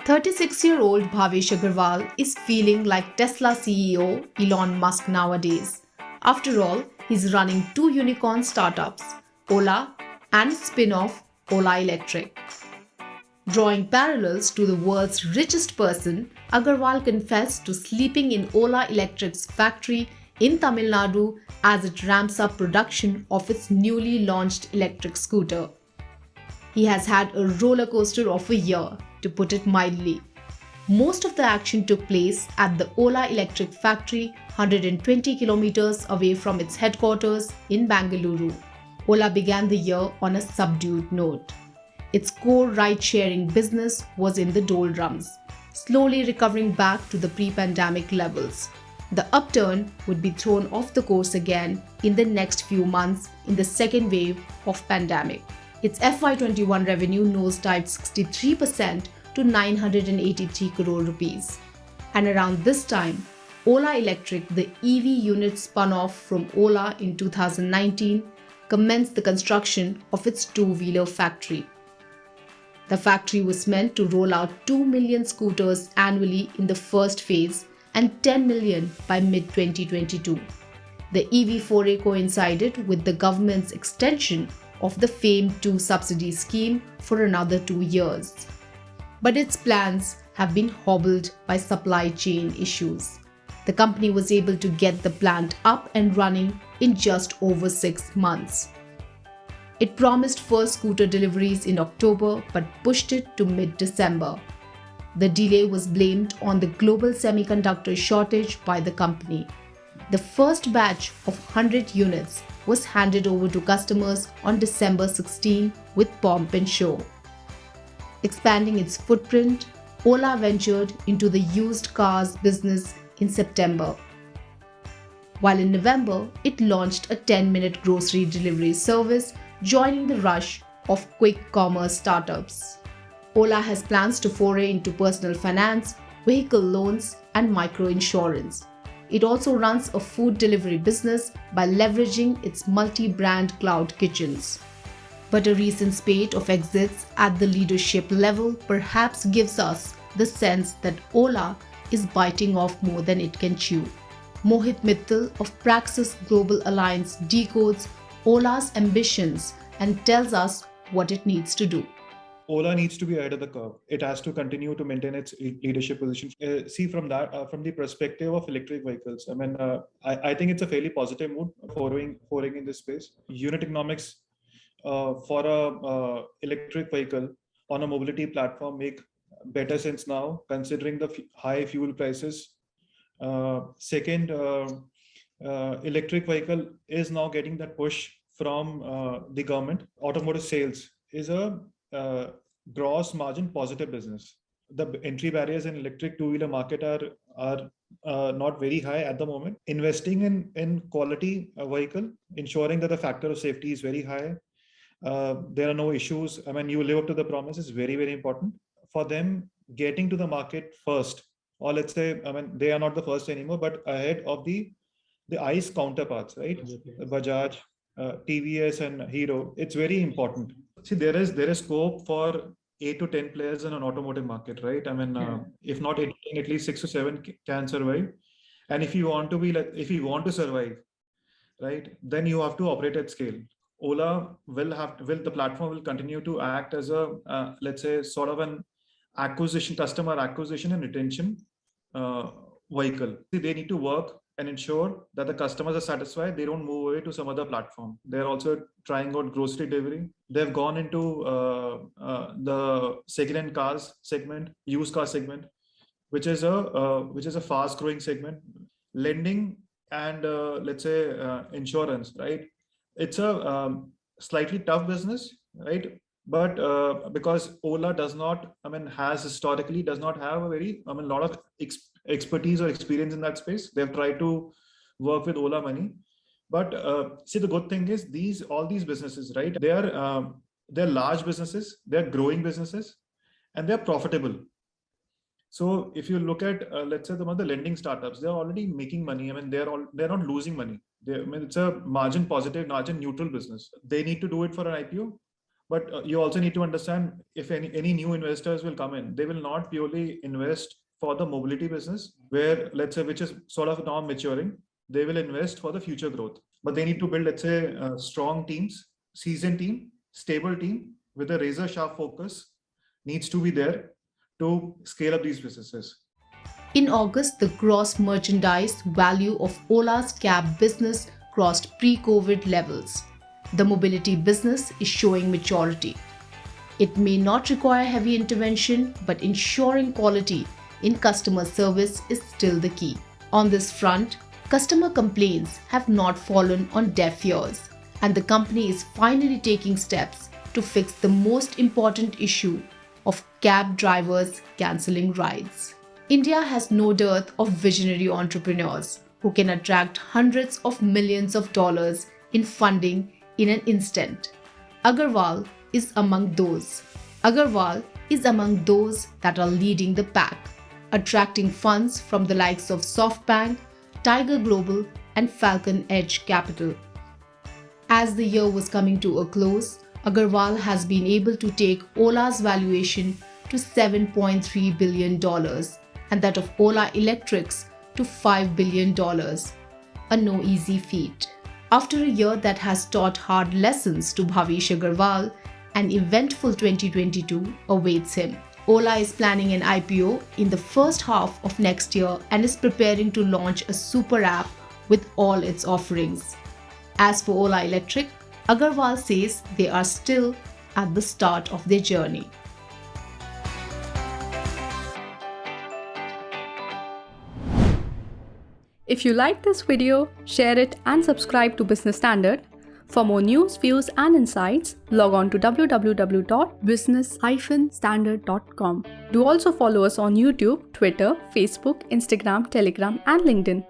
36-year-old Bhavesh Agarwal is feeling like Tesla CEO Elon Musk nowadays. After all, he's running two unicorn startups, Ola and spin-off Ola Electric. Drawing parallels to the world's richest person, Agarwal confessed to sleeping in Ola Electric's factory in Tamil Nadu as it ramps up production of its newly launched electric scooter. He has had a roller coaster of a year, to put it mildly. Most of the action took place at the Ola Electric factory, 120 kilometers away from its headquarters in Bangalore. Ola began the year on a subdued note. Its core ride-sharing business was in the doldrums, slowly recovering back to the pre-pandemic levels. The upturn would be thrown off the course again in the next few months in the second wave of pandemic. Its FY21 revenue nosedived 63% to 983 crore rupees. And around this time, Ola Electric, the EV unit spun off from Ola in 2019, commenced the construction of its two-wheeler factory. The factory was meant to roll out 2 million scooters annually in the first phase and 10 million by mid-2022. The EV foray coincided with the government's extension of the FAME 2 subsidy scheme for another 2 years. But its plans have been hobbled by supply chain issues. The company was able to get the plant up and running in just over 6 months. It promised first scooter deliveries in October but pushed it to mid-December. The delay was blamed on the global semiconductor shortage by the company. The first batch of 100 units was handed over to customers on December 16 with pomp and show. Expanding its footprint, Ola ventured into the used cars business in September. While in November, it launched a 10-minute grocery delivery service, joining the rush of quick commerce startups. Ola has plans to foray into personal finance, vehicle loans, and micro-insurance. It also runs a food delivery business by leveraging its multi-brand cloud kitchens. But a recent spate of exits at the leadership level perhaps gives us the sense that Ola is biting off more than it can chew. Mohit Mittal of Praxis Global Alliance decodes Ola's ambitions and tells us what it needs to do. Ola needs to be ahead of the curve. It has to continue to maintain its leadership position. See from from the perspective of electric vehicles, I think it's a fairly positive move foraying in this space. Unit economics for a electric vehicle on a mobility platform make better sense now, considering the high fuel prices. Second, electric vehicle is now getting that push from the government. Automotive sales is a gross margin positive business. The entry barriers in electric two-wheeler market are not very high at the moment. Investing in quality vehicle, ensuring that the factor of safety is very high. There are no issues. You live up to the promise is very, very important. For them getting to the market first, or let's say, they are not the first anymore, but ahead of the ICE counterparts, right? Bajaj, TVS and Hero, it's very important. See, there is scope for 8 to 10 players in an automotive market, right? If not 8 to 10, at least 6 to 7 can survive. And if you want to survive, right, then you have to operate at scale. Ola the platform will continue to act as a, let's say, sort of an customer acquisition and retention vehicle. See, they need to work and ensure that the customers are satisfied. They don't move away to some other platform. They're also trying out grocery delivery. They've gone into the second-hand cars segment, used car segment, which is a fast-growing segment. Lending and let's say insurance, right? It's a slightly tough business, right? But because Ola has historically does not have a very, lot of expertise or experience in that space. They've tried to work with Ola Money. But see, the good thing is all these businesses, right? They're large businesses, they're growing businesses, and they're profitable. So if you look at, let's say the lending startups, they're already making money. They're not losing money. It's a margin positive, margin neutral business. They need to do it for an IPO. But you also need to understand, if any new investors will come in, they will not purely invest for the mobility business, where, let's say, which is sort of now maturing. They will invest for the future growth, but they need to build, let's say, strong teams, seasoned team, stable team with a razor sharp focus needs to be there to scale up these businesses. In August, the gross merchandise value of Ola's cab business crossed pre-COVID levels. The mobility business is showing maturity. It may not require heavy intervention, but ensuring quality in customer service is still the key. On this front, customer complaints have not fallen on deaf ears, and the company is finally taking steps to fix the most important issue of cab drivers cancelling rides. India has no dearth of visionary entrepreneurs who can attract hundreds of millions of dollars in funding in an instant. Agarwal is among those. Agarwal is among those that are leading the pack, attracting funds from the likes of SoftBank, Tiger Global, and Falcon Edge Capital. As the year was coming to a close, Agarwal has been able to take Ola's valuation to $7.3 billion and that of Ola Electrics to $5 billion. A no easy feat. After a year that has taught hard lessons to Bhavish Agarwal, an eventful 2022 awaits him. Ola is planning an IPO in the first half of next year and is preparing to launch a super app with all its offerings. As for Ola Electric, Agarwal says they are still at the start of their journey. If you like this video, share it and subscribe to Business Standard. For more news, views and insights, log on to www.business-standard.com. Do also follow us on YouTube, Twitter, Facebook, Instagram, Telegram and LinkedIn.